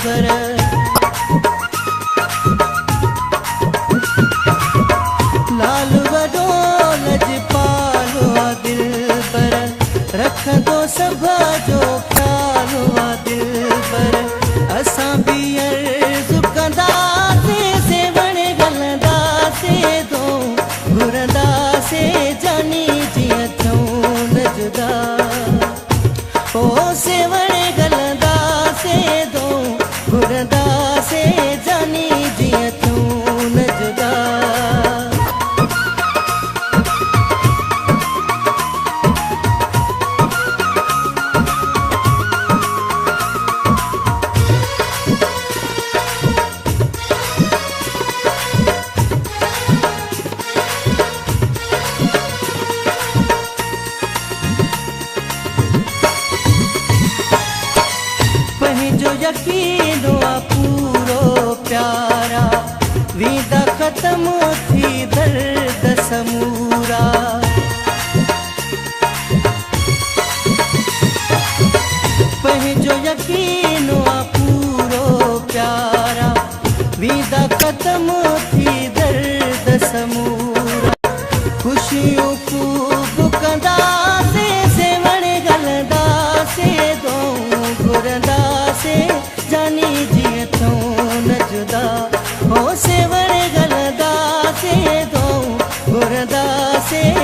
पर लाल वॾो लजपालो आ दिल पर रखंदो सभा जो ख़्याल आ दिल पर असां बि अर्ज़ु कंदासीं सेवण गलंदासीं दो घुरंदासीं जानी जीअं थियूं न जुदा ओ सेवण गलंदासीं दो घुरंदासीं जानी जीअं थियूं न जुदा पंहिंजो यकीन आ पूरो प्यारा वींदा ख़त्म थी दर्द समूरा पंहिंजो यकीन आ पूरो प्यारा वींदा ख़त्म थी दर्द समूरा ख़ुशियूं ख़ूब कंदासीं सेवण गलंदासीं दो घुरंदासीं जानी जीअं थियूं न जुदा हो सेवण गलंदासीं दो घुरंदासीं